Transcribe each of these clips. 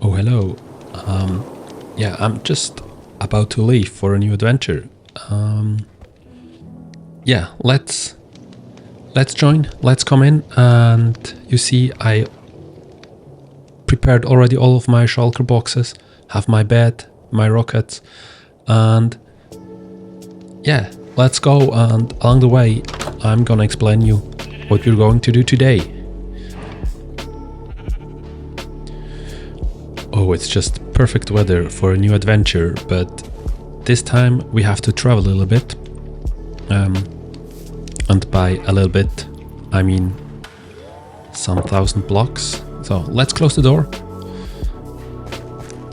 Oh, hello. Yeah, I'm just about to leave for a new adventure. Yeah, let's join. Let's come in. And you see, I prepared already all of my shulker boxes, have my bed, my rockets, and yeah, let's go. And along the way, I'm gonna explain you what we're going to do today. Oh, it's just perfect weather for a new adventure, but this time we have to travel a little bit. And by a little bit, I mean some 1,000 blocks. So let's close the door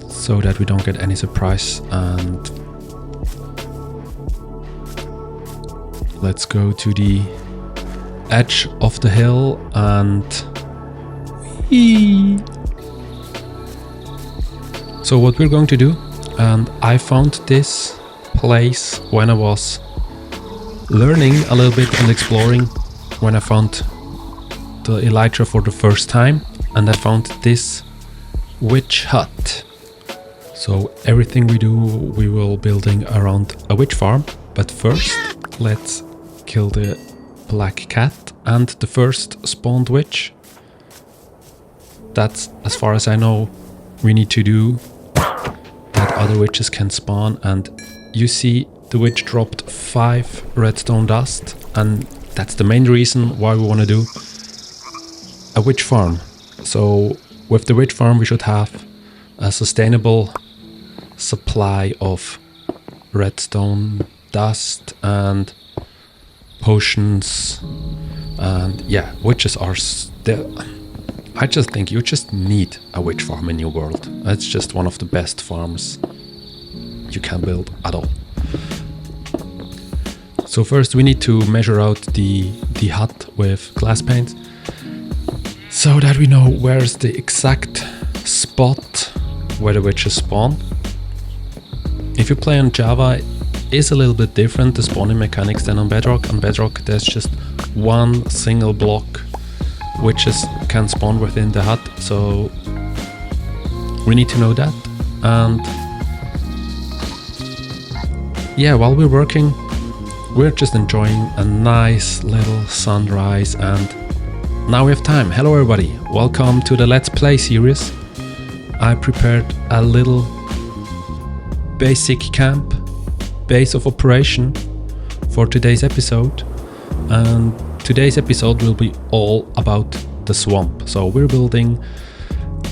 so that we don't get any surprise, and let's go to the edge of the hill and whee! So what we're going to do, and I found this place when I was learning a little bit and exploring, when I found the Elytra for the first time, and I found this witch hut. So everything we do, we will building around a witch farm, but first let's kill the black cat and the first spawned witch. That's as far as I know we need to do, that other witches can spawn. And you see the witch dropped 5 redstone dust, and that's the main reason why we want to do a witch farm. So with the witch farm we should have a sustainable supply of redstone dust and potions, and yeah, witches are still... I just think you just need a witch farm in your world. It's just one of the best farms you can build at all. So first we need to measure out the hut with glass paint, so that we know where's the exact spot where the witches spawn. If you play on Java, it is a little bit different, the spawning mechanics, than on Bedrock. On Bedrock there's just one single block witches can spawn within the hut, so we need to know that. And yeah, while we're working, we're just enjoying a nice little sunrise, and now we have time. Hello everybody, welcome to the Let's Play series. I prepared a little basic camp, base of operation for today's episode, and today's episode will be all about the swamp. So we're building,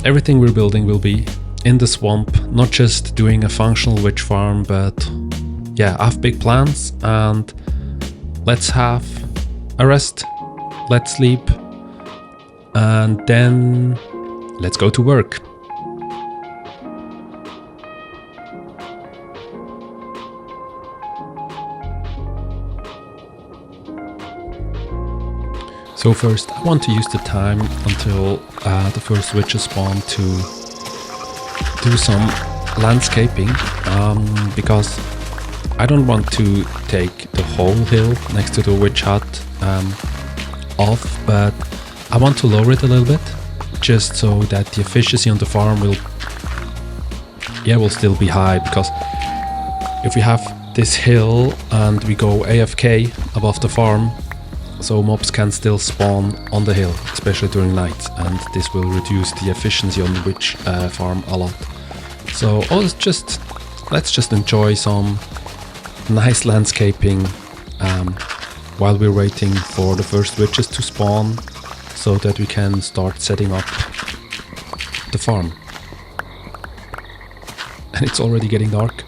everything we're building will be in the swamp, not just doing a functional witch farm, but yeah, I have big plans, and let's have a rest, let's sleep, and then let's go to work. So first I want to use the time until the first witches spawn to do some landscaping, because I don't want to take the whole hill next to the witch hut off, but I want to lower it a little bit, just so that the efficiency on the farm will still be high. Because if we have this hill and we go AFK above the farm, so mobs can still spawn on the hill, especially during night, and this will reduce the efficiency on the witch farm a lot. So let's just enjoy some nice landscaping while we're waiting for the first witches to spawn, so that we can start setting up the farm. And it's already getting dark.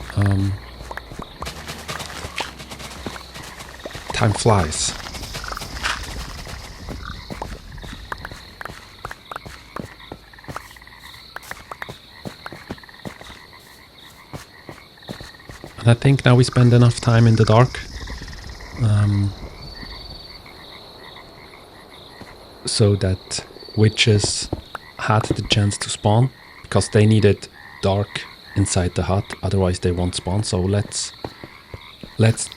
Time flies. And I think now we spend enough time in the dark, so that witches had the chance to spawn, because they needed dark inside the hut, otherwise they won't spawn. So let's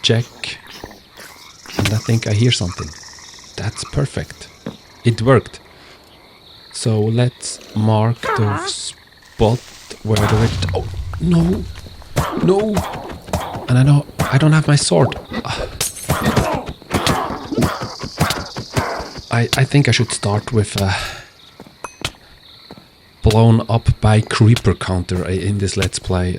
check, and I think I hear something. That's perfect, it worked. So let's mark those spot where the witch... Oh, no! No! And I know I don't have my sword. I think I should start with blown up by creeper counter in this let's play.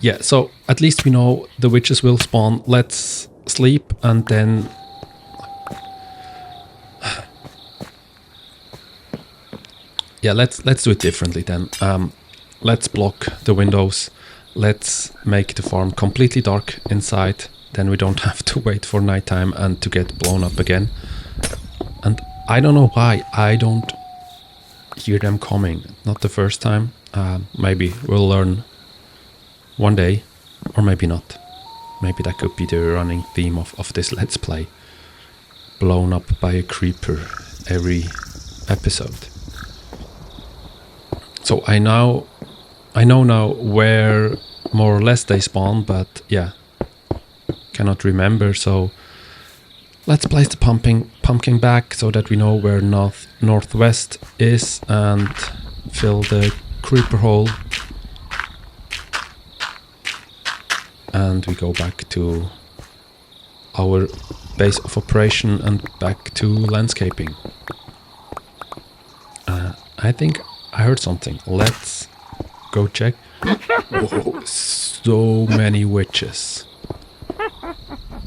Yeah, so at least we know the witches will spawn. Let's sleep and then... Yeah, let's do it differently then. Let's block the windows. Let's make the farm completely dark inside. Then we don't have to wait for nighttime and to get blown up again. And I don't know why I don't hear them coming. Not the first time. Maybe we'll learn one day, or maybe not. Maybe that could be the running theme of this let's play. Blown up by a creeper every episode. So I know now where more or less they spawn, but yeah, cannot remember. So let's place the pumpkin back so that we know where northwest is, and fill the creeper hole. And we go back to our base of operation and back to landscaping. I think I heard something. Let's go check. Whoa, so many witches.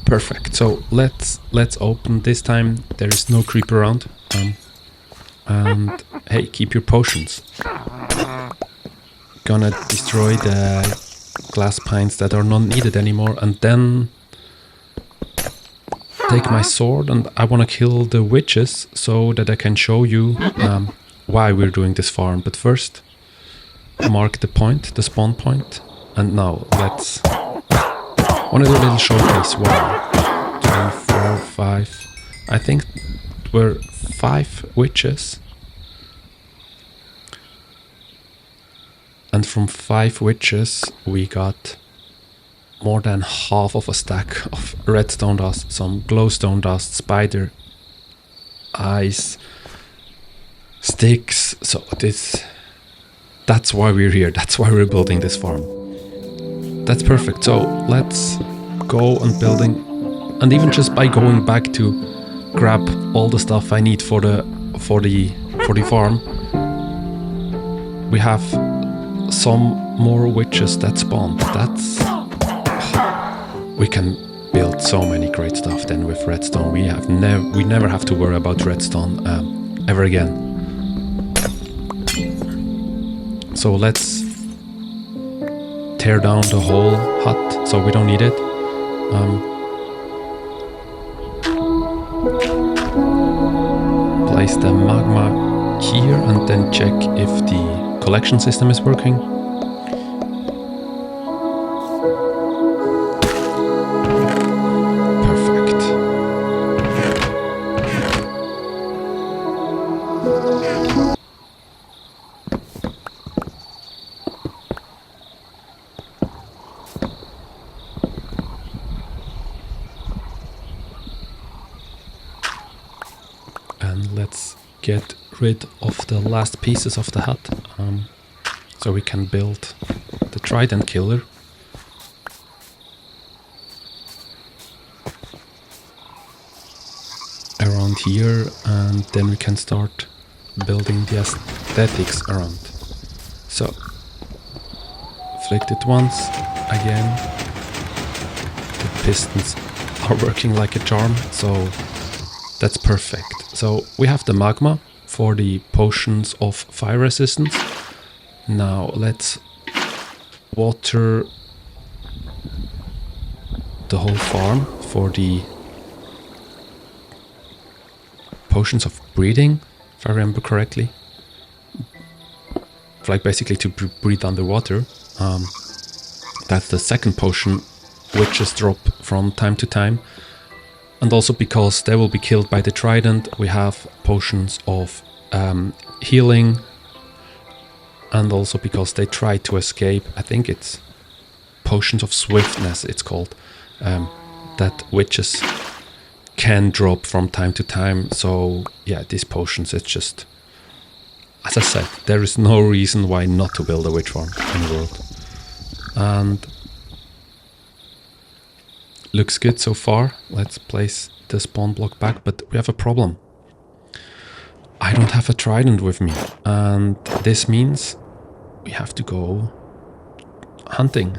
Perfect. So let's open this time. There is no creeper around. And hey, keep your potions. Gonna destroy the glass pines that are not needed anymore, and then take my sword, and I want to kill the witches so that I can show you why we're doing this farm. But first, mark the point, the spawn point, and now let's... want to do a little showcase. 1, 2, 4, 5. I think we're 5 witches. And from 5 witches we got more than half of a stack of redstone dust, some glowstone dust, spider eyes, sticks. So that's why we're here. That's why we're building this farm. That's perfect. So let's go and building, and even just by going back to grab all the stuff I need for the farm, we have some more witches that spawned. We can build so many great stuff then with redstone. We never have to worry about redstone ever again. So let's tear down the whole hut, so we don't need it. Place the magma here and then check if the collection system is working. Perfect. And let's get rid of the last pieces of the hut, so we can build the trident killer. Around here, and then we can start building the aesthetics around. So flicked it once, again. The pistons are working like a charm, so that's perfect. So we have the magma for the potions of fire resistance. Now let's water the whole farm for the potions of breathing, if I remember correctly. Like basically to breathe underwater. That's the second potion, which just drop from time to time. And also because they will be killed by the trident, we have potions of healing. And also because they try to escape, I think it's potions of swiftness it's called, that witches can drop from time to time. So yeah, these potions, it's just as I said, there is no reason why not to build a witch farm in the world. And looks good so far. Let's place the spawn block back, but we have a problem. I don't have a trident with me, and this means we have to go hunting.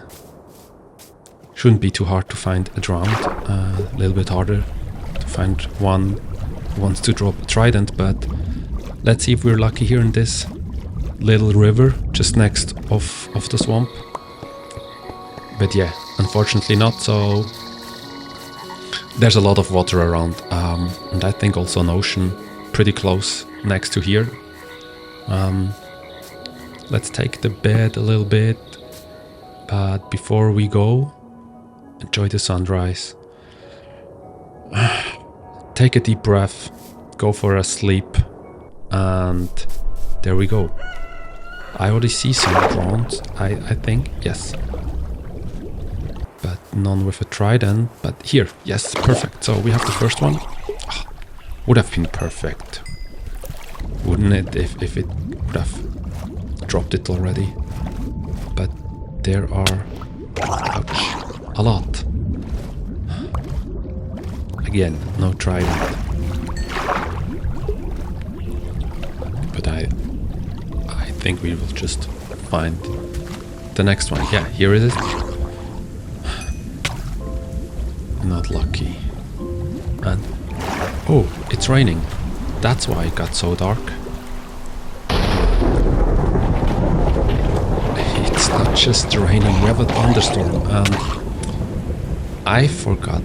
Shouldn't be too hard to find a drowned, a little bit harder to find one who wants to drop a trident, but let's see if we're lucky here in this little river just next of the swamp. But yeah, unfortunately not, so there's a lot of water around, and I think also an ocean pretty close next to here. Let's take the bed a little bit, but before we go, enjoy the sunrise. Take a deep breath, go for a sleep, and there we go. I already see some drones, I think, yes. But none with a trident, but here, yes, perfect. So we have the first one. Oh, would have been perfect, wouldn't it, if it would have dropped it already. But there are, ouch, a lot. Again, no trident. But I think we will just find the next one. Yeah, here it is. Not lucky. And oh, it's raining. That's why it got so dark. It's not just raining, we have a thunderstorm, and I forgot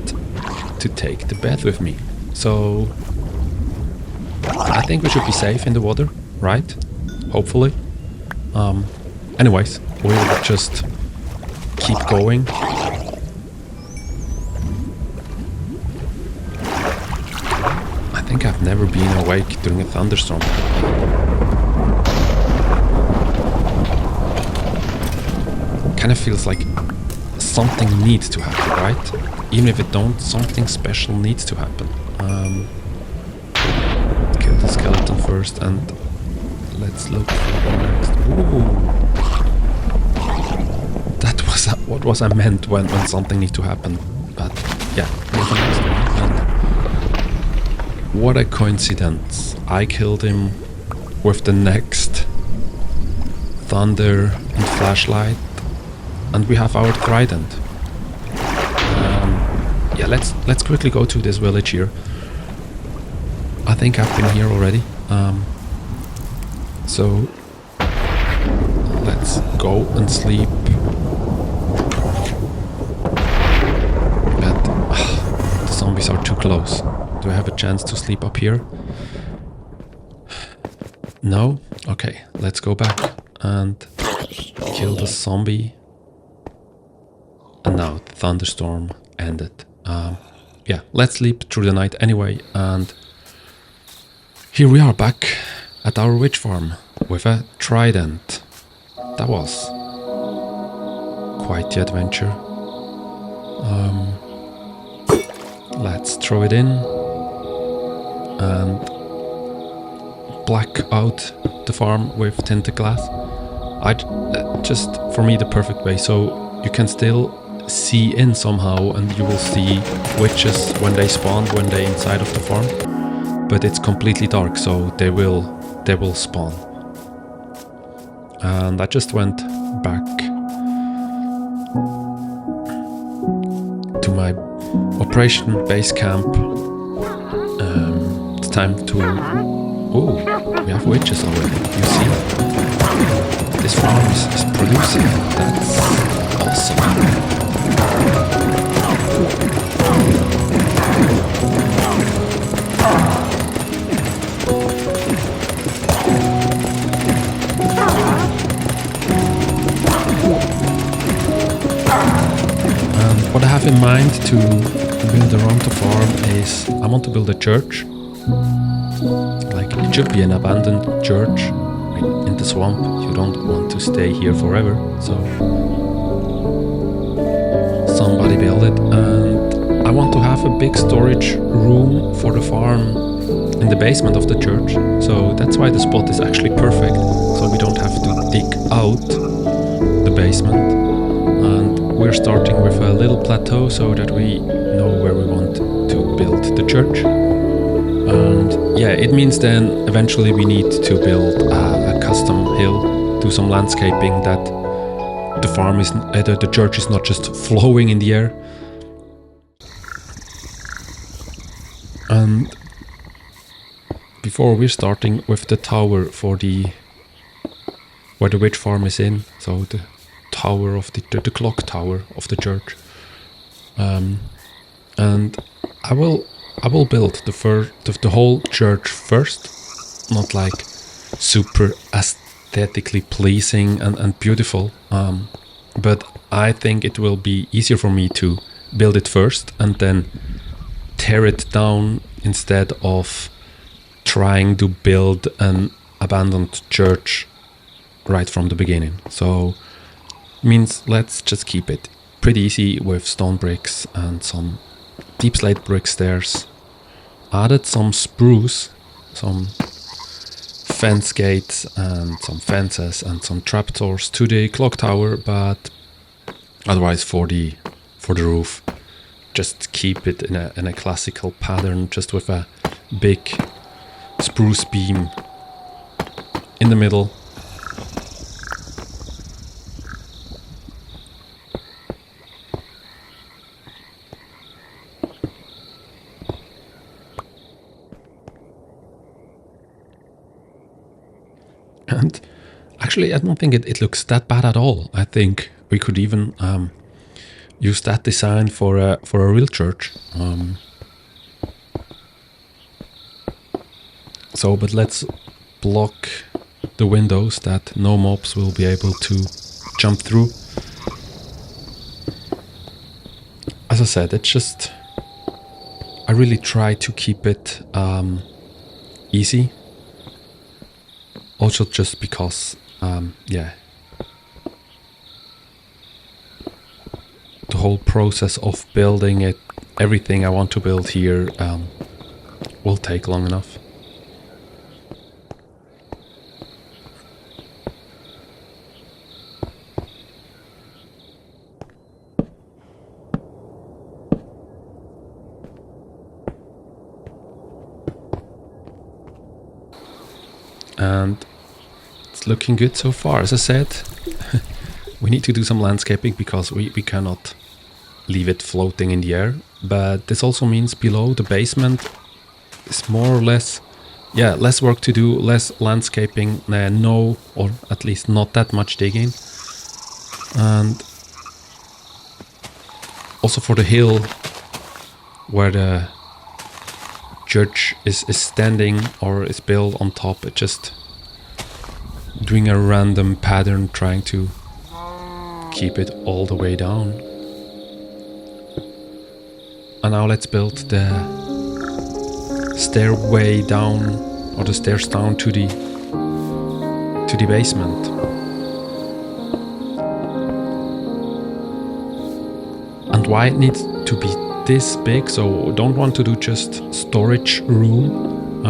to take the bed with me. So I think we should be safe in the water, right? Hopefully. Anyways, we'll just keep going. I think I've never been awake during a thunderstorm. Kind of feels like something needs to happen, right? Even if it don't, something special needs to happen. Kill the skeleton first, and let's look for the next. Ooh. That was what was I meant when something needs to happen. But yeah, here's the next one. And what a coincidence! I killed him with the next thunder and flashlight, and we have our trident. Yeah, let's quickly go to this village here. I think I've been here already. So let's go and sleep. But the zombies are too close. Do I have a chance to sleep up here? No? Okay, let's go back and kill the zombie. And now the thunderstorm ended. Yeah, let's sleep through the night anyway, and here we are back at our witch farm with a trident. That was quite the adventure. Let's throw it in and black out the farm with tinted glass. Just for me the perfect way, so you can still see in somehow, and you will see witches when they spawn, when they're inside of the farm. But it's completely dark, so they will spawn. And I just went back to my operation base camp. It's time to... Oh, we have witches already, you see? This farm is producing, that's awesome. What I have in mind to build around the farm is I want to build a church. Like, it should be an abandoned church. I mean, in the swamp, you don't want to stay here forever, so somebody build it. And I want to have a big storage room for the farm in the basement of the church, so that's why the spot is actually perfect, so we don't have to dig out the basement. And we're starting with a little plateau so that we know where we want to build the church. And yeah, it means then eventually we need to build a custom hill, do some landscaping, that the farm is the church is not just flowing in the air. And before we're starting with the tower for where the witch farm is in, so the tower of the clock tower of the church. And I will build the whole church first, not like super aesthetically pleasing and beautiful, but I think it will be easier for me to build it first and then tear it down instead of trying to build an abandoned church right from the beginning. So means let's just keep it pretty easy with stone bricks and some deep slate brick stairs. Added some spruce, some fence gates and some fences and some trapdoors to the clock tower, but otherwise for the roof, just keep it in a classical pattern, just with a big spruce beam in the middle. And actually, I don't think it looks that bad at all. I think we could even use that design for a real church. But let's block the windows that no mobs will be able to jump through. As I said, it's just I really try to keep it easy. Also just because, the whole process of building it, everything I want to build here will take long enough. And it's looking good so far. As I said, we need to do some landscaping because we cannot leave it floating in the air. But this also means below the basement is more or less, less work to do, less landscaping, no, or at least not that much digging. And also for the hill where the church is standing or is built on top, it just doing a random pattern, trying to keep it all the way down. And now let's build the stairway down, or the stairs down to the basement. And why it needs to be this big, so don't want to do just storage room.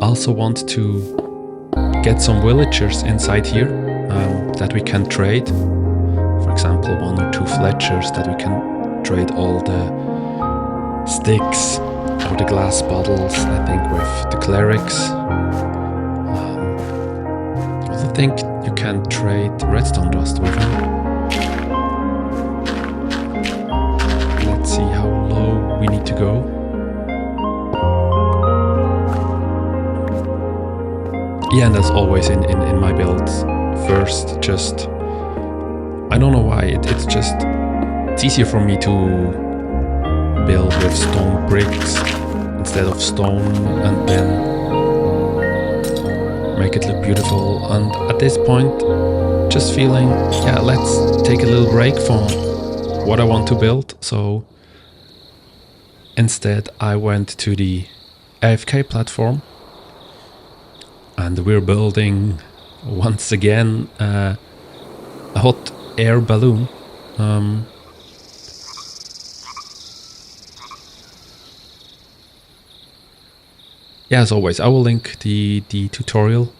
Also want to get some villagers inside here that we can trade. For example, 1 or 2 Fletchers that we can trade all the sticks or the glass bottles, I think, with the clerics. I also think you can trade redstone dust with them. Let's see how low we need to go. Yeah, and as always in my builds, first just, I don't know why, it's easier for me to build with stone bricks instead of stone and then make it look beautiful. And at this point, just feeling, let's take a little break from what I want to build. So instead I went to the AFK platform. And we're building, once again, a hot air balloon. Yeah, as always, I will link the tutorial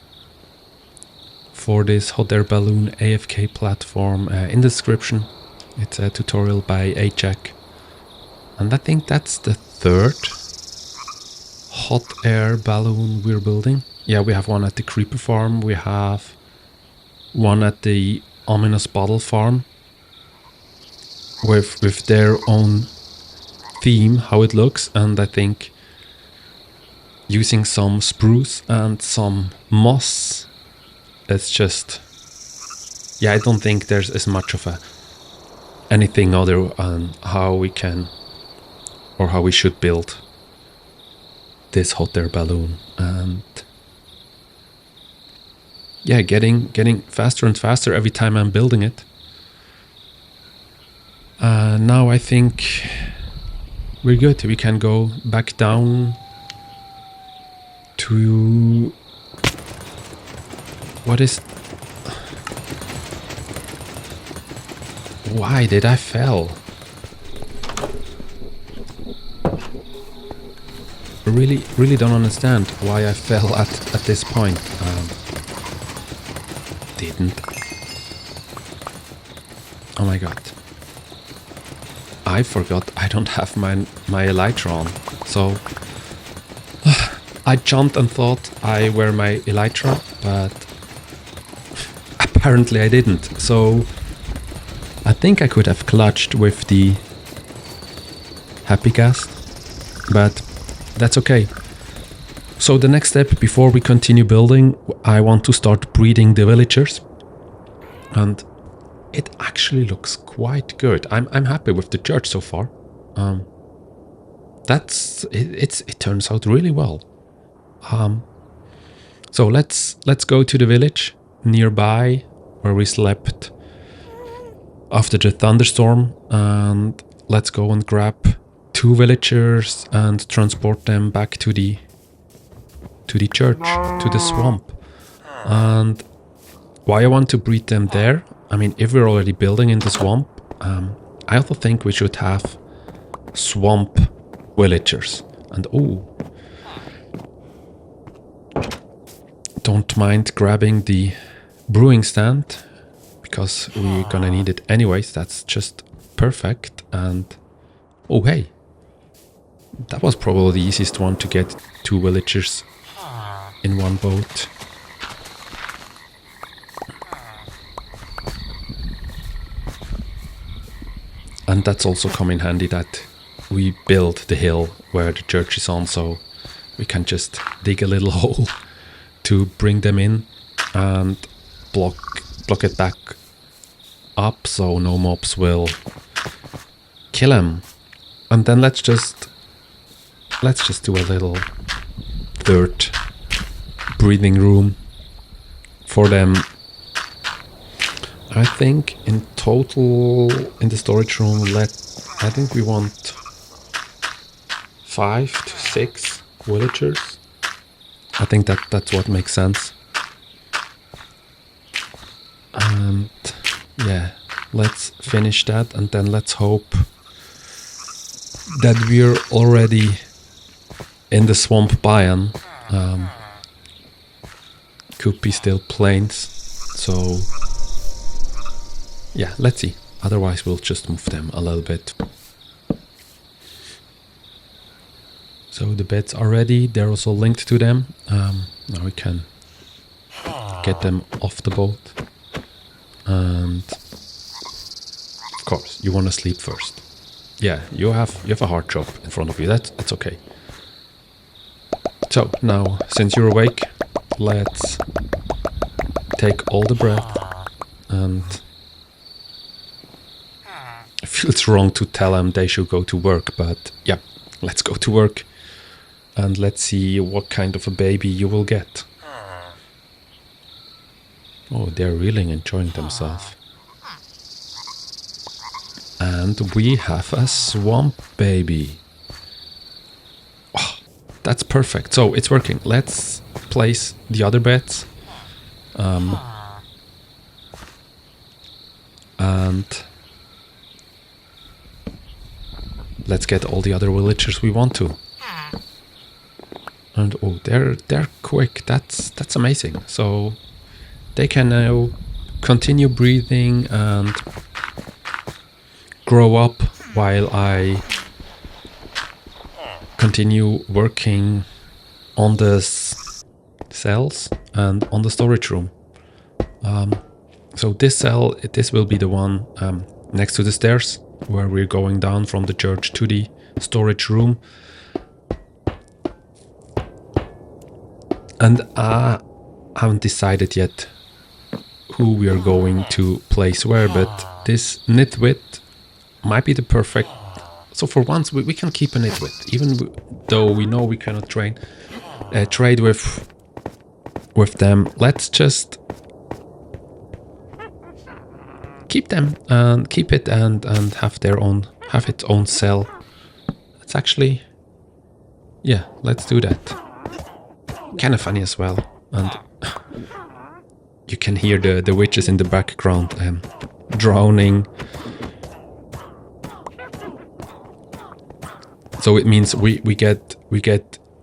for this hot air balloon AFK platform in the description. It's a tutorial by Ajak. And I think that's the third hot air balloon we're building. Yeah, we have one at the creeper farm. We have one at the ominous bottle farm with their own theme, how it looks. And I think using some spruce and some moss, it's just, yeah, I don't think there's as much of anything other on how we can or how we should build this hot air balloon. And yeah, getting faster and faster every time I'm building it. Now I think we're good. We can go back down to... What is... Why did I fell? Really don't understand why I fell at this point. Didn't. Oh my god. I forgot I don't have my Elytra on. So I jumped and thought I wear my Elytra, but apparently I didn't. So I think I could have clutched with the Happy Cast, but that's okay. So the next step before we continue building, I want to start breeding the villagers. And it actually looks quite good. I'm happy with the church so far. It turns out really well. So let's go to the village nearby where we slept after the thunderstorm, and let's go and grab 2 villagers and transport them back to the church, to the swamp. And why I want to breed them there, I mean, if we're already building in the swamp, I also think we should have swamp villagers. And don't mind grabbing the brewing stand, because we're gonna need it anyways. That's just perfect. And oh hey, that was probably the easiest one to get 2 villagers in one boat. And that's also come in handy that we build the hill where the church is on, so we can just dig a little hole to bring them in and block it back up so no mobs will kill them. And then let's just do a little third breathing room for them. I think in total in the storage room, I think we want 5 to 6 villagers. I think that's what makes sense. And yeah, let's finish that, and then let's hope that we're already in the swamp biome. Could be still plains, so yeah, let's see. Otherwise we'll just move them a little bit. So the beds are ready, they're also linked to them. Now we can get them off the boat. And of course, you want to sleep first. Yeah, you have a hard job in front of you. That's okay. So now, since you're awake, let's take all the bread. And it feels wrong to tell them they should go to work, but yeah, let's go to work. And let's see what kind of a baby you will get. Oh, they're really enjoying themselves. And we have a swamp baby. Oh, that's perfect. So it's working. Let's place the other beds. And let's get all the other villagers we want to. And oh, they're quick. That's amazing. So they can now continue breathing and grow up while I continue working on the cells and on the storage room. So this cell, this will be the one next to the stairs where we're going down from the church to the storage room. And I haven't decided yet who we are going to place where, but this nitwit might be the perfect. So for once we can keep a nitwit, even though we know we cannot trade with them. Let's just keep them and keep it and have its own cell. It's actually, yeah, let's do that. Kind of funny as well, and you can hear the witches in the background drowning. So it means we get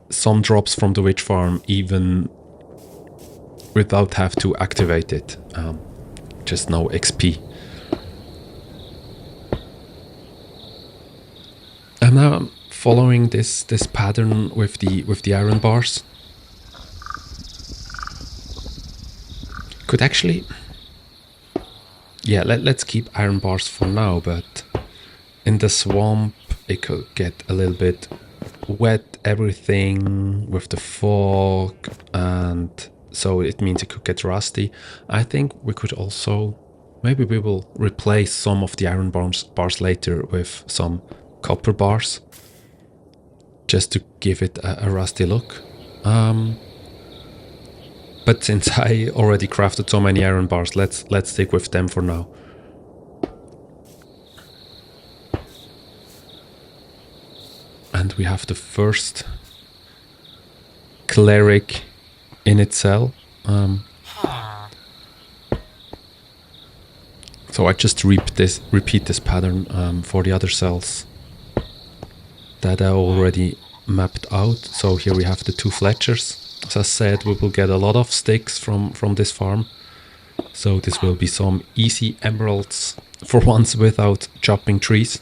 some drops from the witch farm even without have to activate it. Just no XP. I'm now following this pattern with the iron bars. Could actually, yeah, let's keep iron bars for now, but in the swamp it could get a little bit wet, everything with the fog, and so it means it could get rusty. I think we could also, maybe we will replace some of the iron bars later with some copper bars, just to give it a rusty look. But since I already crafted so many iron bars, let's stick with them for now. And we have the first cleric in its cell. So I just repeat this pattern for the other cells that I already mapped out. So here we have the 2 Fletchers. As I said, we will get a lot of sticks from this farm. So this will be some easy emeralds for once without chopping trees.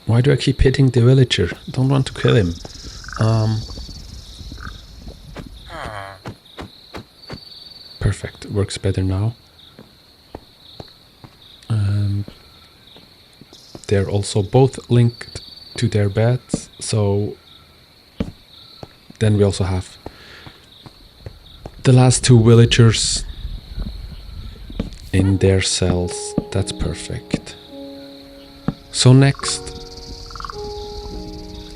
Why do I keep hitting the villager? Don't want to kill him. Perfect, works better now. They're also both linked to their beds, so then we also have the last 2 villagers in their cells. That's perfect. So next,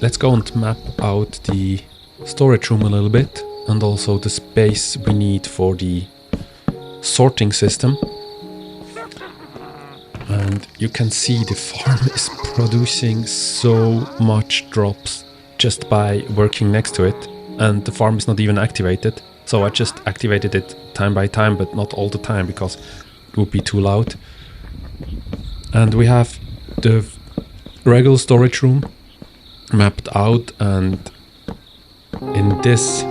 let's go and map out the storage room a little bit, and also the space we need for the sorting system. And you can see the farm is producing so much drops just by working next to it, and the farm is not even activated. So I just activated it time by time, but not all the time because it would be too loud. And we have the regular storage room mapped out, and in this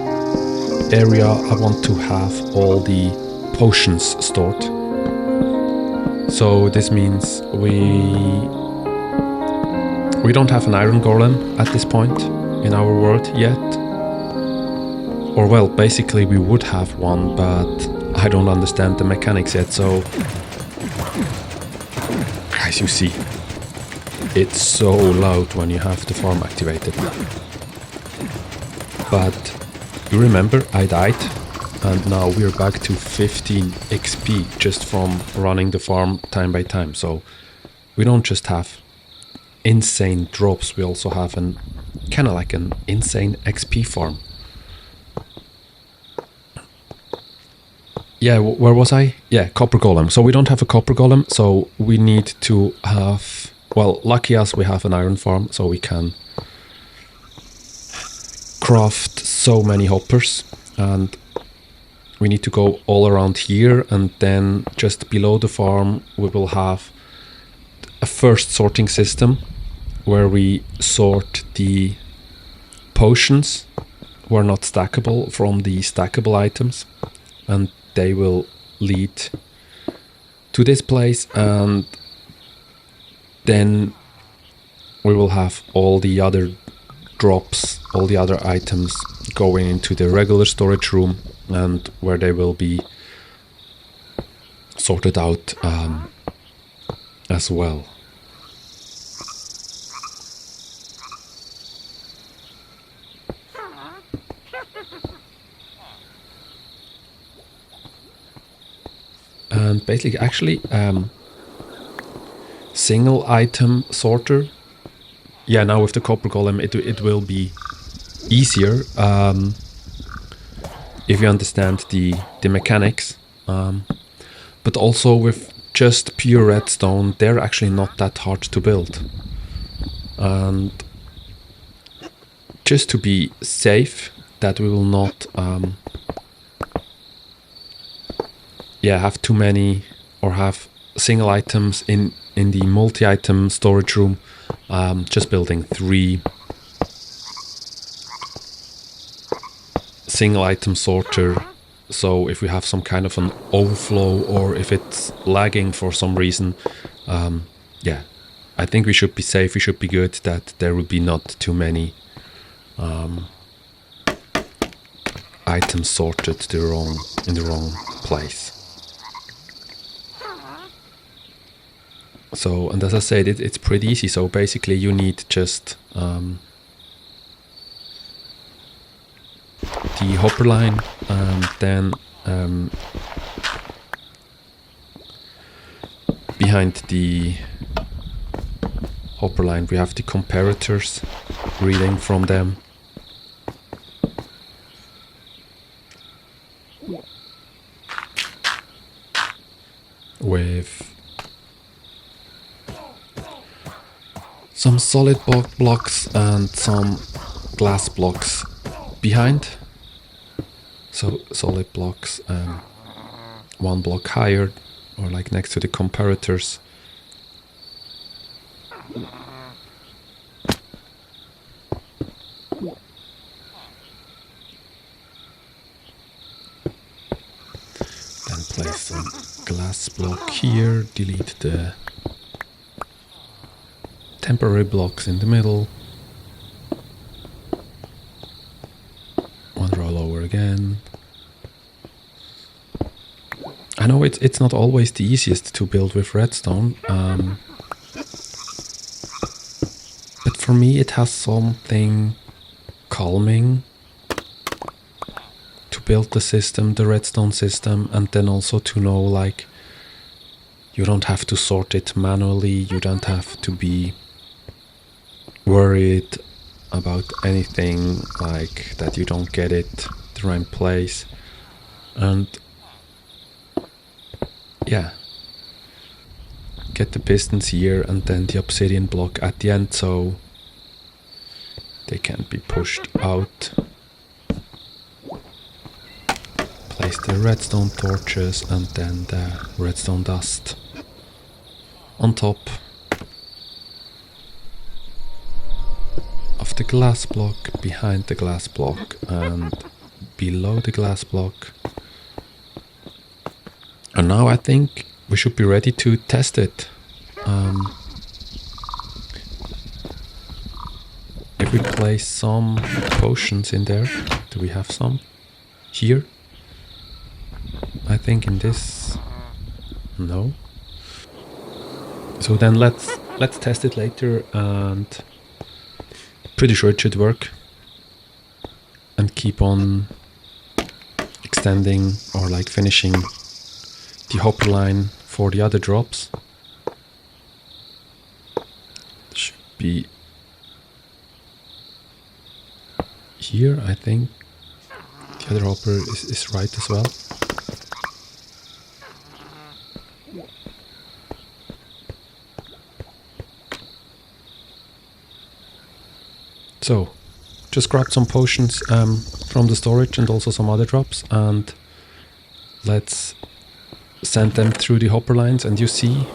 area I want to have all the potions stored. So this means we don't have an iron golem at this point in our world yet. Or well, basically we would have one, but I don't understand the mechanics yet. So as you see, it's so loud when you have the farm activated. But you remember, I died, and now we're back to 15 XP just from running the farm time by time. So we don't just have insane drops, we also have an kind of like an insane XP farm. Yeah, where was I? Yeah, copper golem. So we don't have a copper golem, so we need to have, well, lucky us, we have an iron farm, so we can craft so many hoppers, and we need to go all around here, and then just below the farm we will have a first sorting system where we sort the potions who are not stackable from the stackable items, and they will lead to this place, and then we will have all the other drops, all the other items going into the regular storage room, and where they will be sorted out as well. And basically, actually, single item sorter. Yeah, now with the copper golem, it will be easier if you understand the mechanics. But also with just pure redstone, they're actually not that hard to build. And just to be safe, that we will not have too many or have single items in the multi-item storage room, just building 3 single item sorter. So if we have some kind of an overflow, or if it's lagging for some reason, I think we should be safe, we should be good, that there will be not too many items sorted in the wrong place. So, and as I said, it's pretty easy. So basically you need just the hopper line, and then behind the hopper line we have the comparators, reading from them. With some solid blocks and some glass blocks behind. So solid blocks 1 block higher, or like next to the comparators. Then place some glass block here, delete the temporary blocks in the middle. 1 row lower again. I know it's not always the easiest to build with redstone, but for me it has something calming to build the system, the redstone system, and then also to know, like, you don't have to sort it manually, you don't have to be worried about anything, like that you don't get it the right place. And get the pistons here and then the obsidian block at the end, so they can't be pushed out. Place the redstone torches and then the redstone dust on top of the glass block, behind the glass block and below the glass block. And now I think we should be ready to test it. If we place some potions in there, do we have some here? I think in this, no. So then let's test it later, and pretty sure it should work. And keep on extending or like finishing the hopper line for the other drops. Should be here, I think. The other hopper is right as well. So, just grab some potions from the storage and also some other drops, and let's send them through the hopper lines. And you see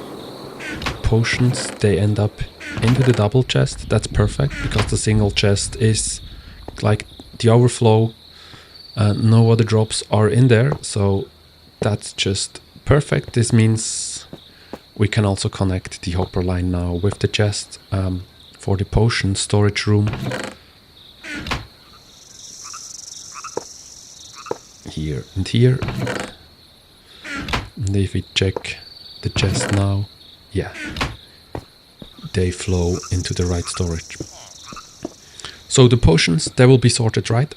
potions, they end up into the double chest. That's perfect, because the single chest is like the overflow and no other drops are in there, so that's just perfect. This means we can also connect the hopper line now with the chest for the potion storage room. Here and here. And if we check the chest now, yeah, they flow into the right storage. So the potions, they will be sorted, right?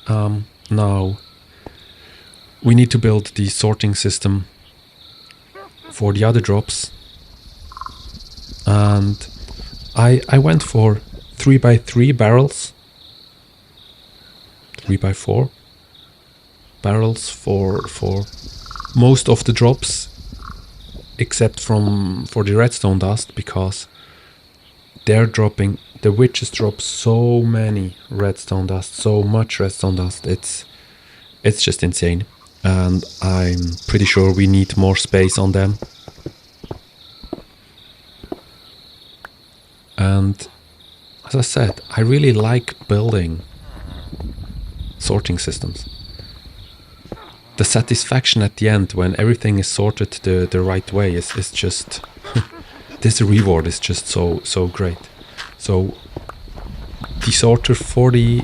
Now we need to build the sorting system for the other drops. And I went for 3x3 barrels, 3x4 barrels for most of the drops, except for the redstone dust, because they're dropping, the witches drop so many redstone dust, so much redstone dust, it's just insane, and I'm pretty sure we need more space on them. And as I said, I really like building sorting systems. The satisfaction at the end when everything is sorted the right way is just this reward is just so great. So the sorter for the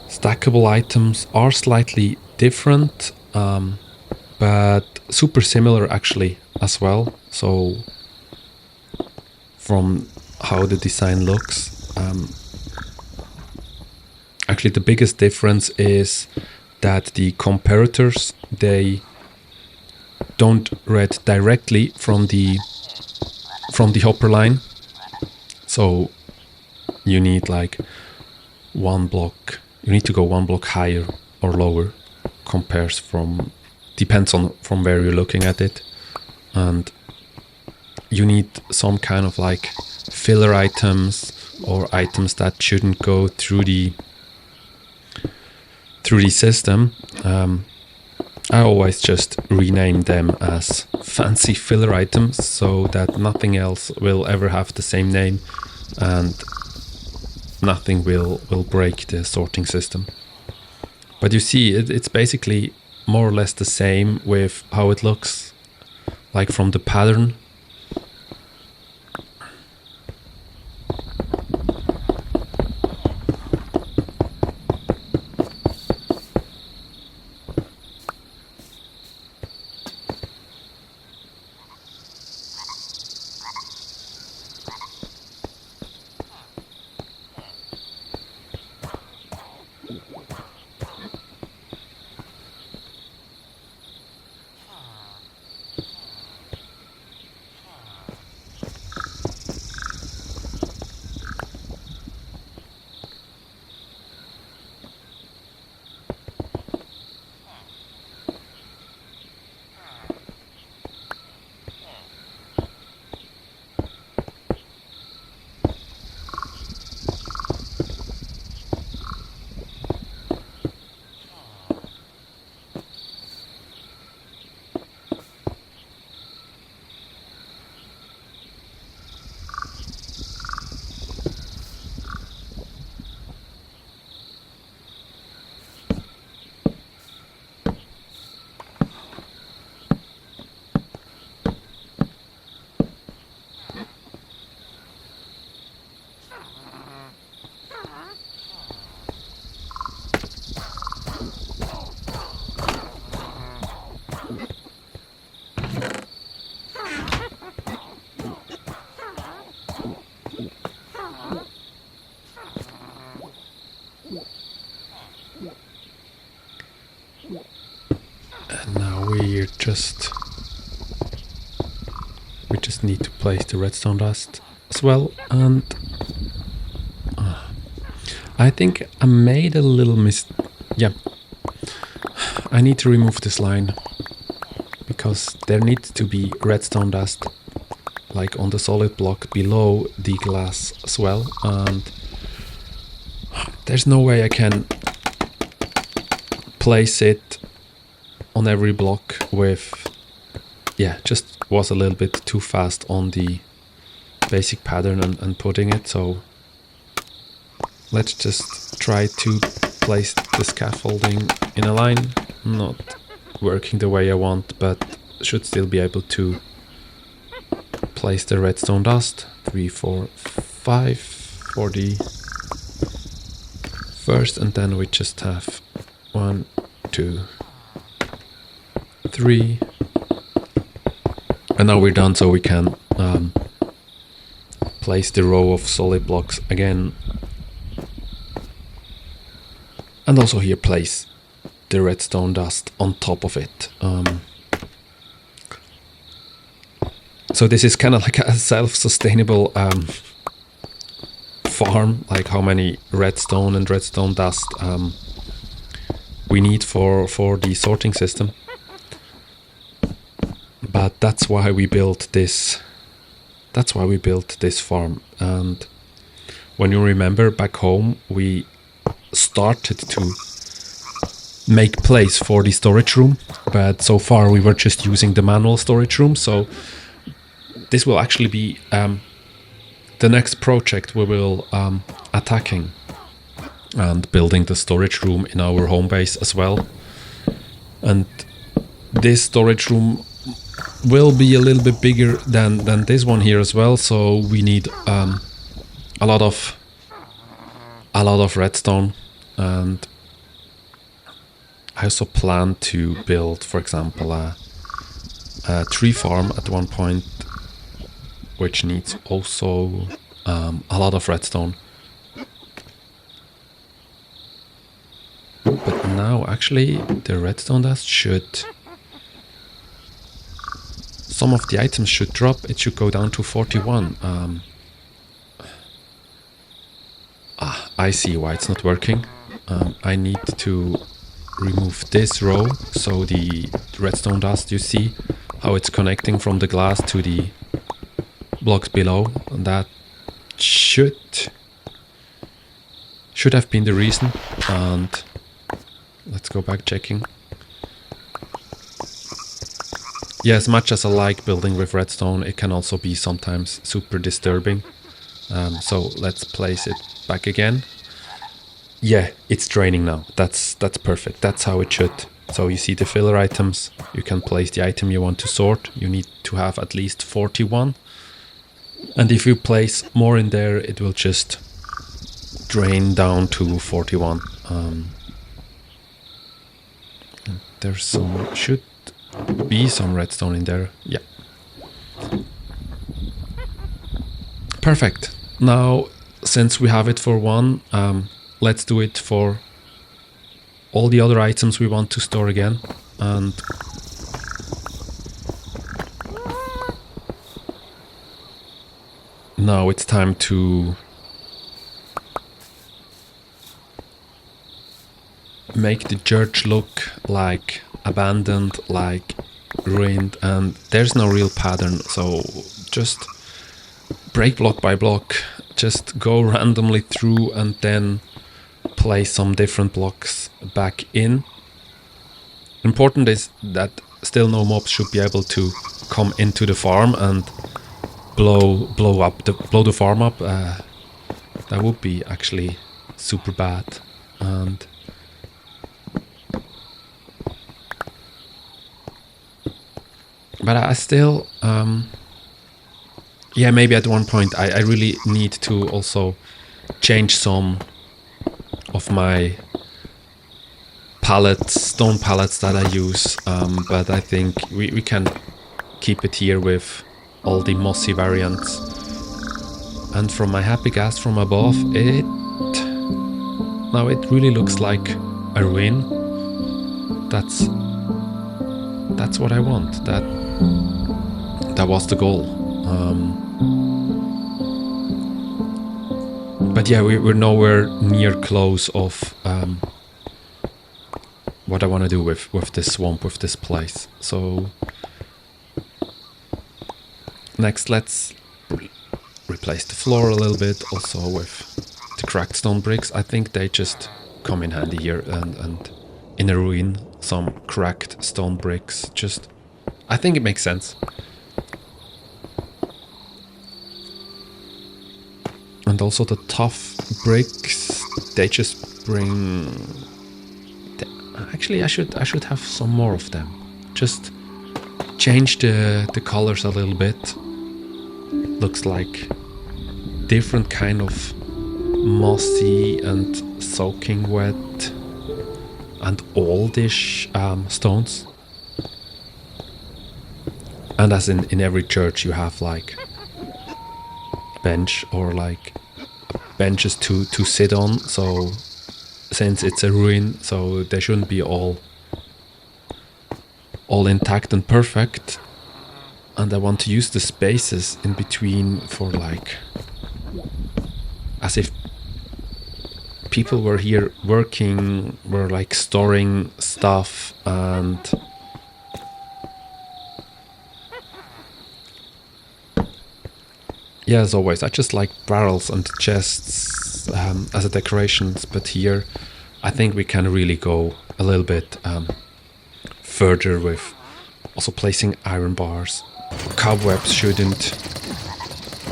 stackable items are slightly different, but super similar actually as well. So from how the design looks, actually the biggest difference is that the comparators, they don't read directly from the hopper line, so you need like one block, you need to go one block higher or lower, depends on from where you're looking at it, and you need some kind of like filler items or items that shouldn't go through the system. I always just rename them as fancy filler items so that nothing else will ever have the same name and nothing will break the sorting system. But you see, it's basically more or less the same with how it looks like from the pattern. And now we just need to place the redstone dust as well, and I think I made a little yeah, I need to remove this line because there needs to be redstone dust like on the solid block below the glass as well, and there's no way I can place it on every block with yeah, just was a little bit too fast on the basic pattern and putting it, so let's just try to place the scaffolding in a line. Not working the way I want, but should still be able to place the redstone dust. 3, 4, 5 for the first, and then we just have 1, 2, 3, and now we're done, so we can place the row of solid blocks again, and also here place the redstone dust on top of it. So this is kind of like a self-sustainable farm, like how many redstone and redstone dust we need for the sorting system. But that's why we built this. That's why we built this farm. And when you remember back home, we started to make place for the storage room, but so far we were just using the manual storage room. So this will actually be the next project we will attacking and building the storage room in our home base as well. And this storage room will be a little bit bigger than this one here as well, so we need a lot of redstone. And I also plan to build, for example, a tree farm at one point, which needs also a lot of redstone. But now actually the redstone dust should... Some of the items should drop. It should go down to 41. I see why it's not working. I need to remove this row, so the redstone dust, you see how it's connecting from the glass to the blocks below, and that should have been the reason. And let's go back checking. Yeah, as much as I like building with redstone, it can also be sometimes super disturbing. So let's place it back again. Yeah, it's draining now. That's perfect. That's how it should. So you see the filler items. You can place the item you want to sort. You need to have at least 41. And if you place more in there, it will just drain down to 41. There's some... should be some redstone in there. Yeah. Perfect. Now, since we have it for one, let's do it for all the other items we want to store again. And now it's time to make the church look like abandoned, like ruined, and there's no real pattern, so just break block by block, just go randomly through and then place some different blocks back in. Important is that still no mobs should be able to come into the farm and blow the farm up. That would be actually super bad. And but I still, yeah, maybe at one point I really need to also change some of my pallets, stone pallets that I use, but I think we can keep it here with all the mossy variants. And from my happy gas from above, now it really looks like a ruin. That's what I want. That was the goal. But yeah, we're nowhere near close of what I want to do with this swamp, with this place. So next, let's replace the floor a little bit, also with the cracked stone bricks. I think they just come in handy here, and in a ruin, some cracked stone bricks just I think it makes sense. And also the tough bricks, they just bring... Actually, I should have some more of them. Just change the colors a little bit. Looks like different kind of mossy and soaking wet and oldish stones. And as in every church you have like bench or like benches to sit on, so since it's a ruin, so they shouldn't be all intact and perfect, and I want to use the spaces in between for like as if people were here working, were like storing stuff, and yeah, as always, I just like barrels and chests as a decorations, but here I think we can really go a little bit further with also placing iron bars. Cobwebs shouldn't...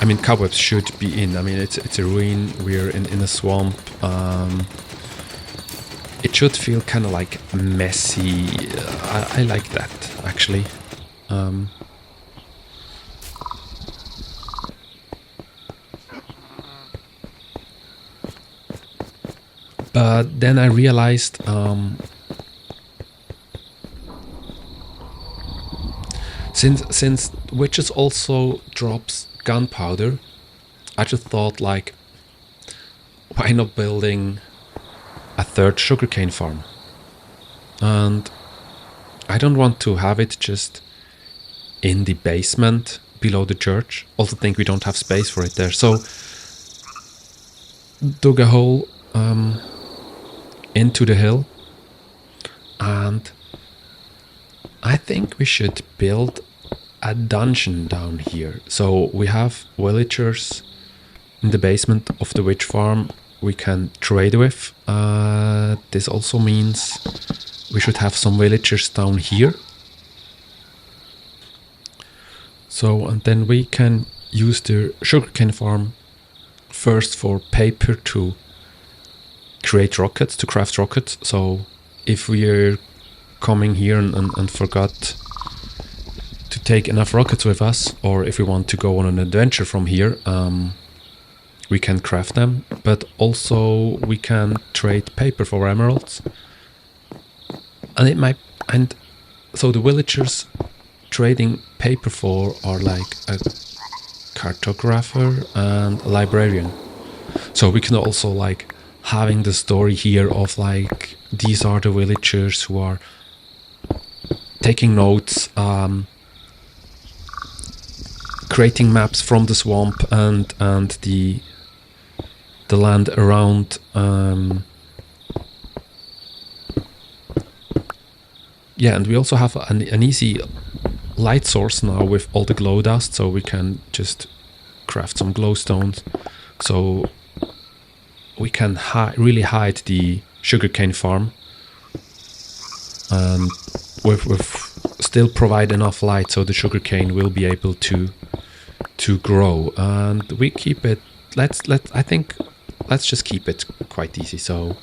I mean, cobwebs should be in. I mean, it's a ruin, we're in a swamp. It should feel kind of like messy. I like that, actually. But then I realized since witches also drops gunpowder, I just thought like, why not building a third sugarcane farm? And I don't want to have it just in the basement below the church. Also think we don't have space for it there. So dug a hole into the hill, and I think we should build a dungeon down here. So we have villagers in the basement of the witch farm we can trade with. This also means we should have some villagers down here. So, and then we can use the sugarcane farm first for paper to create rockets, to craft rockets. So if we're coming here and forgot to take enough rockets with us, or if we want to go on an adventure from here, we can craft them. But also we can trade paper for emeralds, and it might, and so the villagers trading paper for are like a cartographer and a librarian. So we can also like having the story here of like, these are the villagers who are taking notes, creating maps from the swamp and the land around. Yeah, and we also have an easy light source now with all the glow dust, so we can just craft some glowstones. So we can really hide the sugarcane farm, and with still provide enough light so the sugarcane will be able to grow. And we keep it. I think let's just keep it quite easy. So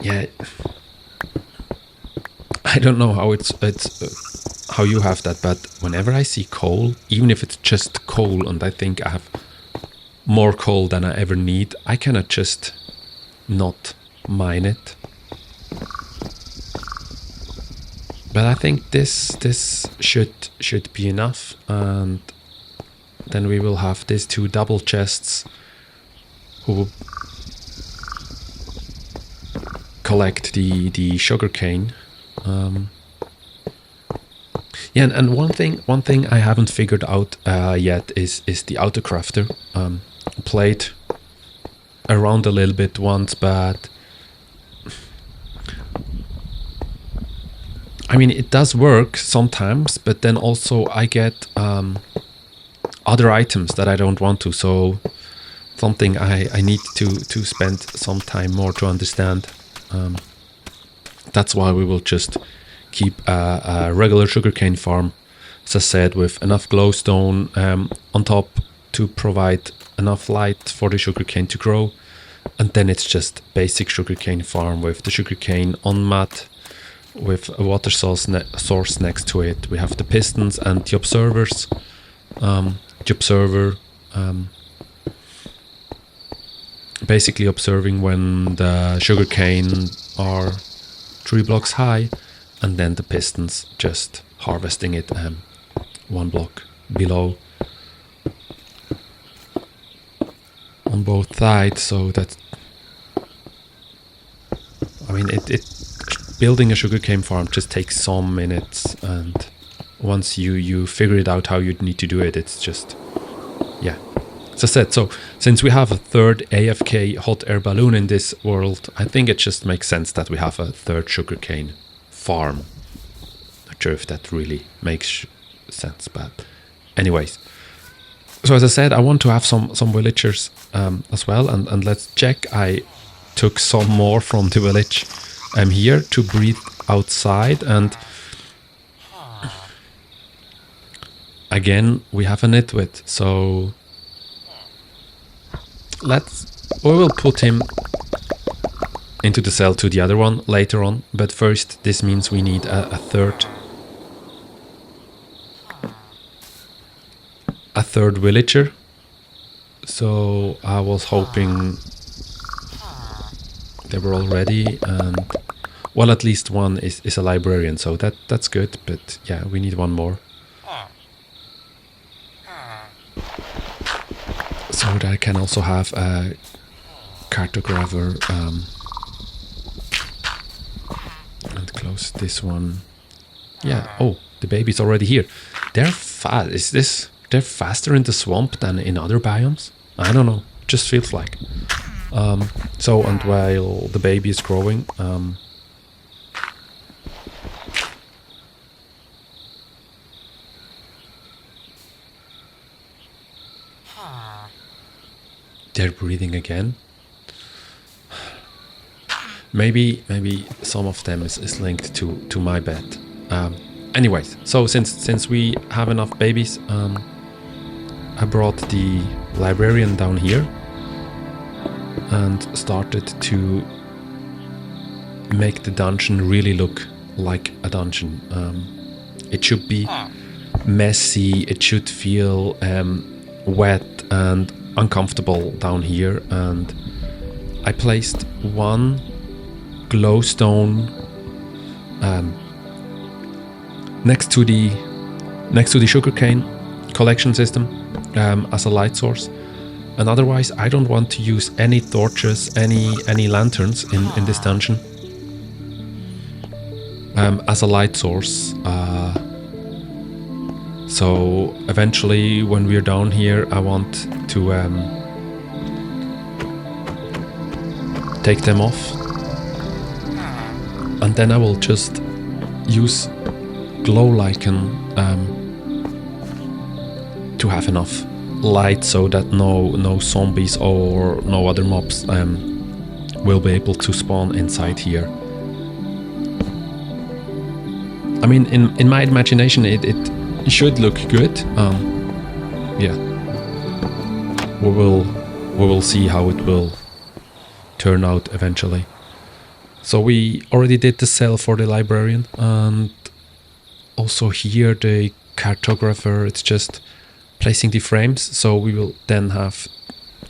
yeah, I don't know how it's how you have that, but whenever I see coal, even if it's just coal, and I think I have more coal than I ever need, I cannot just not mine it. But I think this should be enough, and then we will have these two double chests who collect the sugarcane. Yeah, and one thing I haven't figured out yet is the autocrafter. Played around a little bit once, but I mean, it does work sometimes, but then also I get other items that I don't want to, so something I need to spend some time more to understand. That's why we will just keep a regular sugarcane farm, as I said, with enough glowstone on top to provide enough light for the sugarcane to grow. And then it's just basic sugarcane farm with the sugarcane on mat, with a water source next to it. We have the pistons and the observers. The observer basically observing when the sugarcane are 3 blocks high, and then the pistons just harvesting it 1 block below on both sides. So that, I mean, it building a sugarcane farm just takes some minutes, and once you figure it out how you need to do it, it's just, yeah. As I said, so since we have a third AFK hot air balloon in this world, I think it just makes sense that we have a third sugarcane farm. Not sure if that really makes sense, but anyways. So as I said, I want to have some villagers as well, and let's check. I took some more from the village here to breathe outside, and again we have a nitwit, so we will put him into the cell to the other one later on, but first this means we need a third villager. So I was hoping they were all ready, and well, at least one is a librarian, so that's good, but yeah, we need one more. So that I can also have a cartographer and close this one. Yeah, oh, the baby's already here. They're fast. They're faster in the swamp than in other biomes? I don't know, just feels like. So, and while the baby is growing, they're breathing again. Maybe some of them is linked to my bed. Anyways, so since we have enough babies, I brought the librarian down here and started to make the dungeon really look like a dungeon. It should be messy, it should feel wet and uncomfortable down here, and I placed one glowstone next to the sugarcane collection system as a light source, and otherwise I don't want to use any torches, any lanterns in this dungeon as a light source. So eventually when we're down here, I want to take them off, and then I will just use glow lichen to have enough light so that no zombies or no other mobs will be able to spawn inside here. I mean, in my imagination, it should look good. Yeah, we will see how it will turn out eventually. So we already did the cell for the librarian, and also here the cartographer. It's just placing the frames, so we will then have,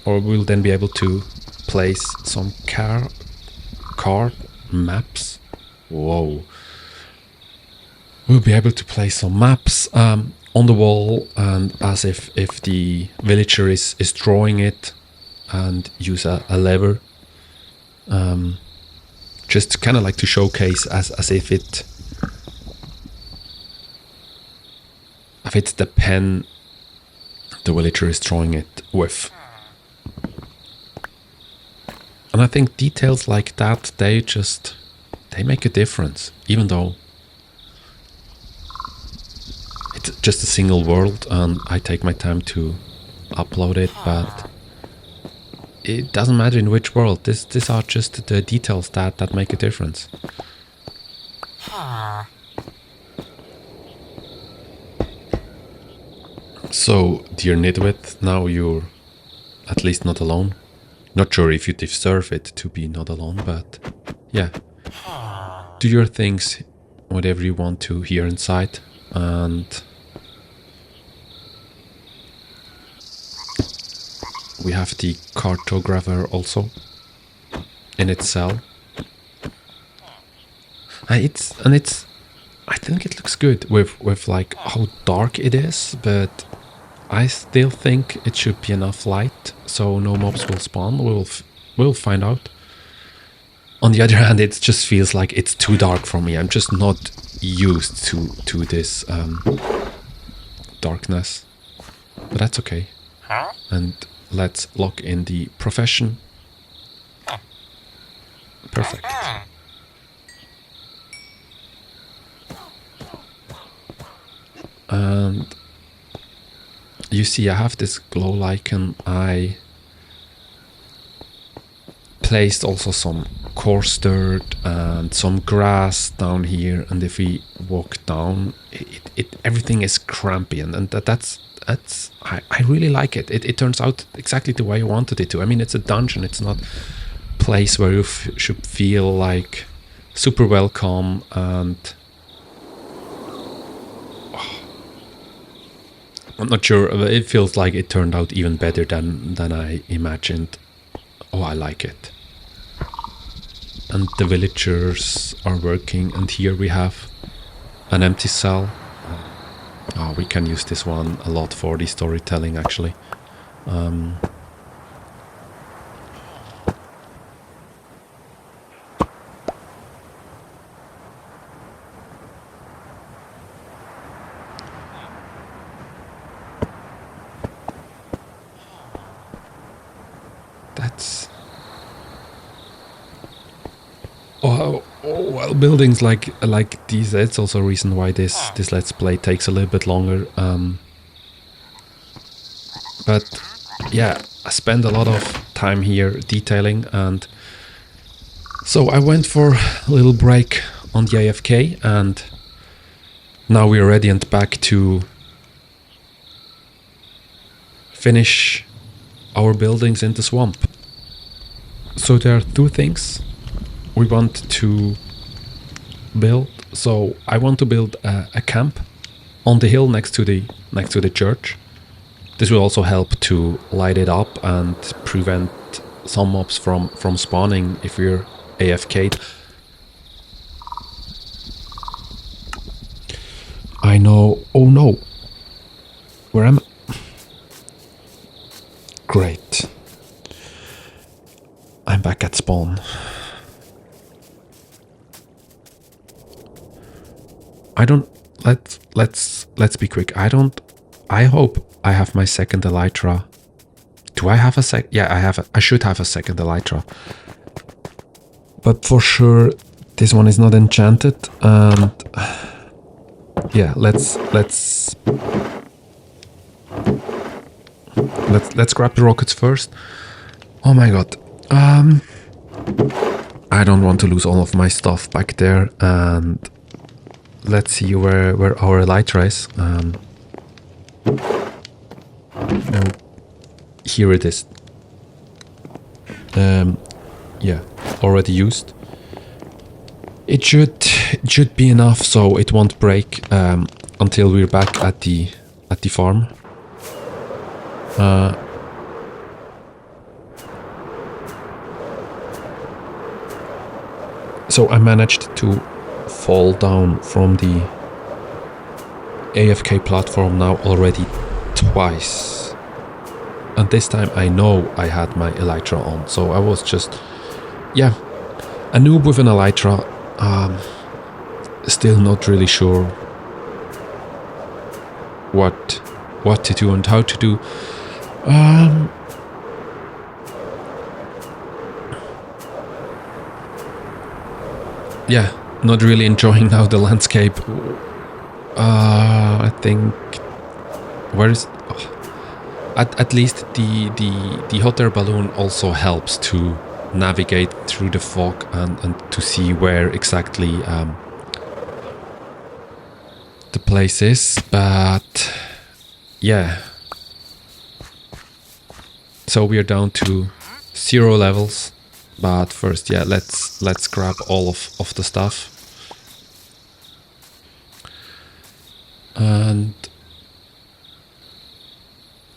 or we'll then be able to place some card maps. Whoa. We'll be able to place some maps on the wall, and as if the villager is drawing it, and use a lever, just kind of like to showcase as if it's the pen the villager is drawing it with. And I think details like that, they make a difference, even though it's just a single world and I take my time to upload it, but it doesn't matter in which world. These are just the details that make a difference. So, dear Nitwit, now you're at least not alone. Not sure if you deserve it to be not alone, but yeah. Do your things, whatever you want to here inside, and we have the cartographer also in its cell. I think it looks good with like how dark it is, but I still think it should be enough light so no mobs will spawn. We'll find out. On the other hand, it just feels like it's too dark for me. I'm just not used to this darkness, but that's okay. And let's lock in the profession. Perfect. And you see I have this glow lichen. I placed also some coarse dirt and some grass down here, and if we walk down, everything is crampy, and that's I really like it. It turns out exactly the way I wanted it to. I mean, it's a dungeon, it's not a place where you should feel like super welcome, and I'm not sure, it feels like it turned out even better than I imagined. Oh, I like it. And the villagers are working, and here we have an empty cell. Oh, we can use this one a lot for the storytelling, actually. That's... well, buildings like these, that's also a reason why this Let's Play takes a little bit longer. But yeah, I spend a lot of time here detailing, and so I went for a little break on the AFK, and now we're ready and back to finish our buildings in the swamp. So there are two things we want to build. So I want to build a camp on the hill next to the church. This will also help to light it up and prevent some mobs from spawning if we're AFK'd. I know. Oh no. Where am I? Great. I'm back at spawn. I don't... Let's be quick. I hope I have my second Elytra. Do I have a sec? Yeah, I have. I should have a second Elytra. But for sure, this one is not enchanted. And yeah, let's grab the rockets first. Oh my god. I don't want to lose all of my stuff back there, and let's see where our Elytra is. No, here it is. Yeah, already used. It should be enough, so it won't break until we're back at the farm. So I managed to fall down from the AFK platform now already twice. And this time I know I had my Elytra on, so I was just, yeah, a noob with an Elytra. Still not really sure what to do and how to do. Yeah, not really enjoying now the landscape. I think where is at least the hot air balloon also helps to navigate through the fog and to see where exactly the place is, but yeah. So we are down to 0 levels. But first, yeah, let's grab all of the stuff. And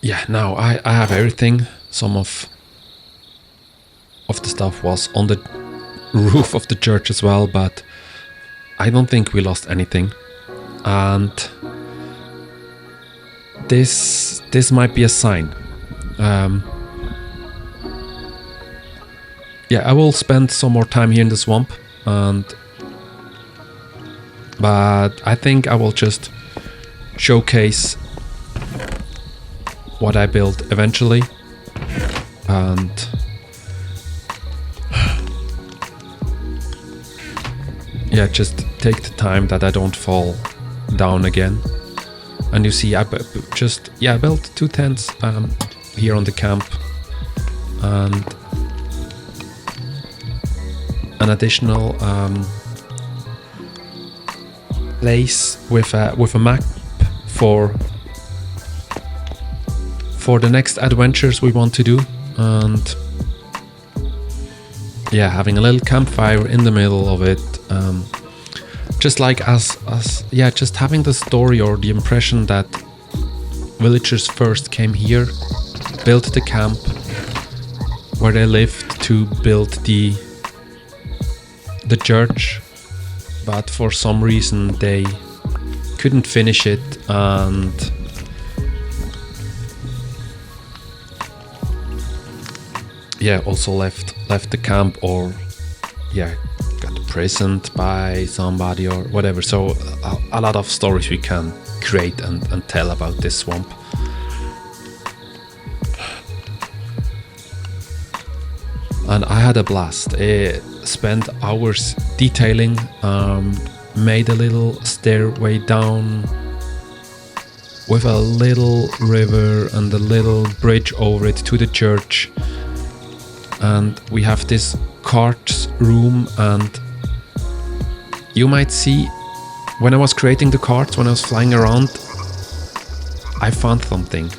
yeah, now I have everything. Some of the stuff was on the roof of the church as well, but I don't think we lost anything. And this might be a sign. Yeah, I will spend some more time here in the swamp, but I think I will just showcase what I built eventually, and yeah, just take the time that I don't fall down again. And you see, I built 2 tents here on the camp, and an additional place with a map for the next adventures we want to do. And yeah, having a little campfire in the middle of it, just like as just having the story or the impression that villagers first came here, built the camp where they lived to build the church, but for some reason they couldn't finish it, and yeah, also left the camp, or yeah, got imprisoned by somebody or whatever. So a lot of stories we can create and tell about this swamp. And I had a blast. I spent hours detailing, made a little stairway down with a little river and a little bridge over it to the church. And we have this carts room, and you might see when I was creating the carts, when I was flying around, I found something.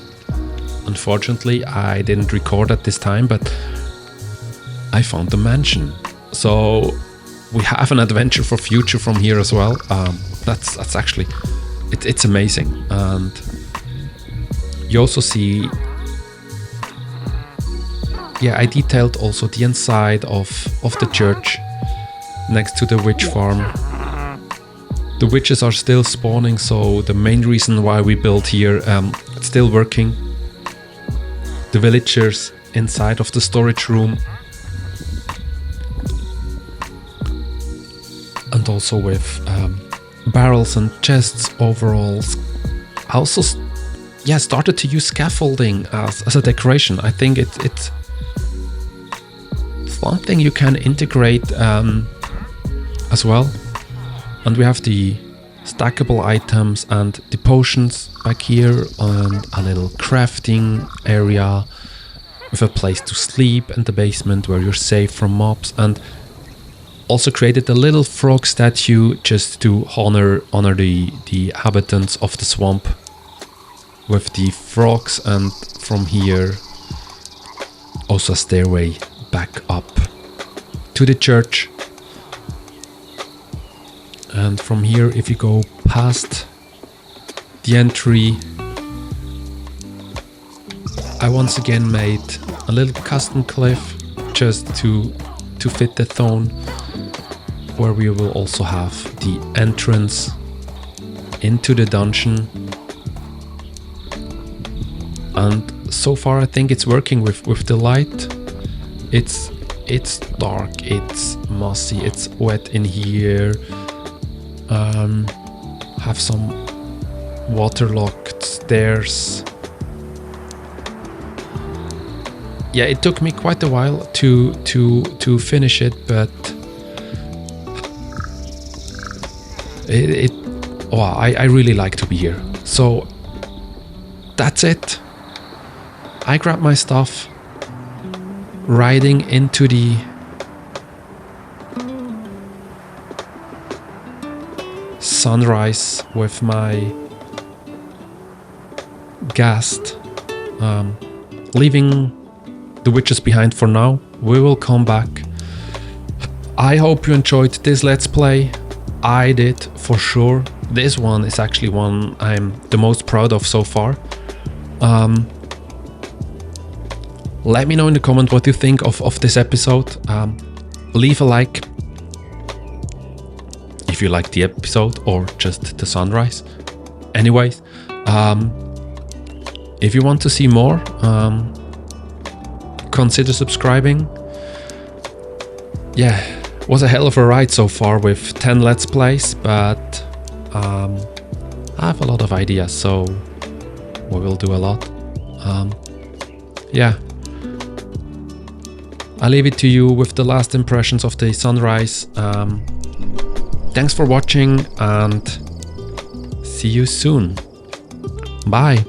Unfortunately, I didn't record at this time, but I found the mansion. So we have an adventure for future from here as well. That's actually, it's amazing. And you also see, yeah, I detailed also the inside of the church next to the witch farm. The witches are still spawning, so the main reason why we built here, it's still working. The villagers inside of the storage room, and also with barrels and chests, overalls. I also started to use scaffolding as a decoration. I think it's something you can integrate as well. And we have the stackable items and the potions back here, and a little crafting area with a place to sleep in the basement where you're safe from mobs. And also created a little frog statue just to honor the inhabitants of the swamp with the frogs. And from here also a stairway back up to the church. And from here, if you go past the entry, I once again made a little custom cliff just to fit the throne, where we will also have the entrance into the dungeon. And so far I think it's working with the light. It's dark, it's mossy, it's wet in here. Have some waterlogged stairs. Yeah, it took me quite a while to finish it, but I really like to be here. So that's it. I grabbed my stuff, riding into the sunrise with my guest, leaving the witches behind for now. We will come back. I hope you enjoyed this Let's Play. I did, for sure. This one is actually one I'm the most proud of so far. Let me know in the comment what you think of this episode. Leave a like if you like the episode or just the sunrise. Anyways, if you want to see more, consider subscribing. Yeah, it was a hell of a ride so far with 10 Let's Plays, but I have a lot of ideas, so we will do a lot. Yeah, I leave it to you with the last impressions of the sunrise. Thanks for watching and see you soon. Bye.